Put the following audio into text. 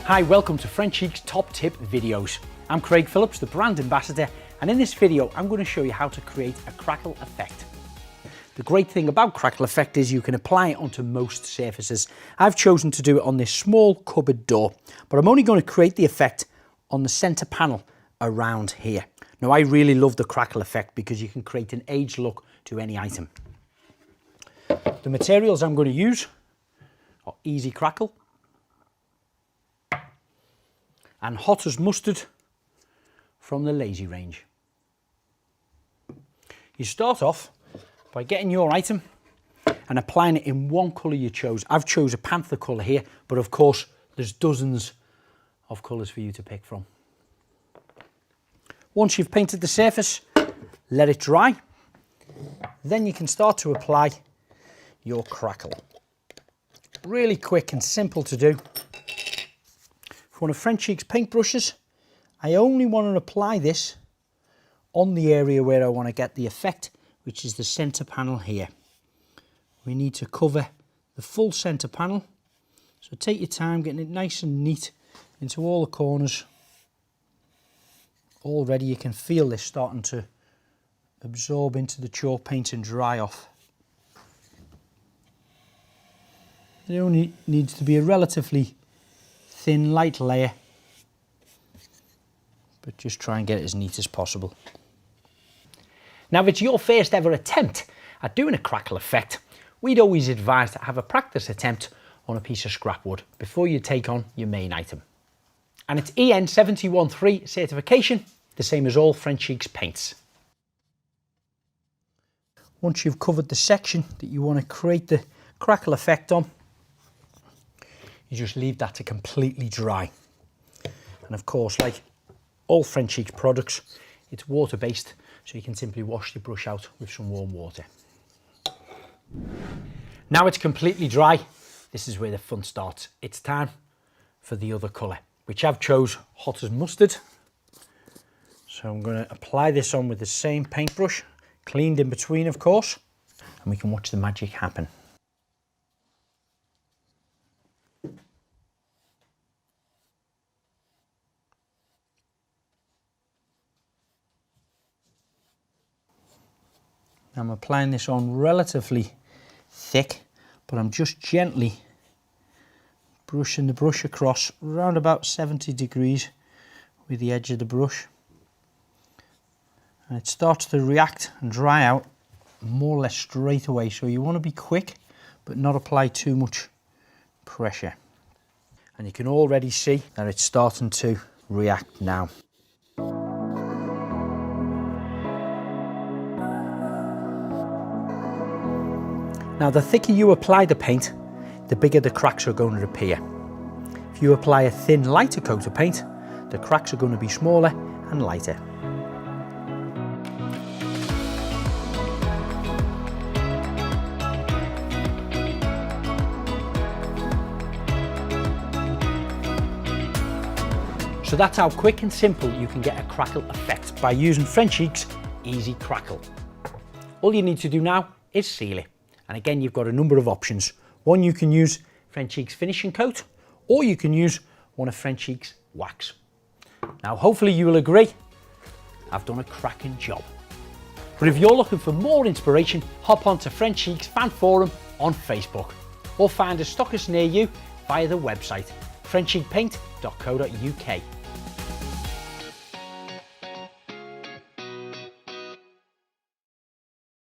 Hi, welcome to Frenchic's Top Tip Videos. I'm Craig Phillips, the brand ambassador, and in this video I'm going to show you how to create a crackle effect. The great thing about crackle effect is you can apply it onto most surfaces. I've chosen to do it on this small cupboard door, but I'm only going to create the effect on the center panel around here. Now, I really love the crackle effect because you can create an aged look to any item. The materials I'm going to use are Easy Crackle and Hot as Mustard from the Lazy range. You start off by getting your item and applying it in one colour you chose. I've chose a panther colour here, but of course there's dozens of colours for you to pick from. Once you've painted the surface, let it dry. Then you can start to apply your crackle. Really quick and simple to do. For one of Frenchic's paintbrushes, I only want to apply this on the area where I want to get the effect, which is the center panel here. We need to cover the full center panel, so take your time getting it nice and neat into all the corners. Already you can feel this starting to absorb into the chalk paint and dry off. It only needs to be a relatively thin, light layer, but just try and get it as neat as possible. Now, if it's your first ever attempt at doing a crackle effect, we'd always advise to have a practice attempt on a piece of scrap wood before you take on your main item. And it's EN 713 certification, the same as all Frenchic's paints. Once you've covered the section that you want to create the crackle effect on, you just leave that to completely dry. And of course, like all Frenchic's products, it's water based, so you can simply wash the brush out with some warm water. Now it's completely dry, this is where the fun starts. It's time for the other colour, which I've chose Hot as Mustard. So I'm going to apply this on with the same paintbrush, cleaned in between of course, and we can watch the magic happen. I'm applying this on relatively thick, but I'm just gently brushing the brush across around about 70 degrees with the edge of the brush. And it starts to react and dry out more or less straight away. So you want to be quick, but not apply too much pressure. And you can already see that it's starting to react now. Now, the thicker you apply the paint, the bigger the cracks are going to appear. If you apply a thin, lighter coat of paint, the cracks are going to be smaller and lighter. So that's how quick and simple you can get a crackle effect by using Frenchic's Easy Crackle. All you need to do now is seal it. And again, you've got a number of options. One, you can use Frenchic's finishing coat, or you can use one of Frenchic's wax. Now, hopefully you will agree, I've done a cracking job. But if you're looking for more inspiration, hop onto Frenchic's fan forum on Facebook, or find a stockist near you via the website, frenchicpaint.co.uk.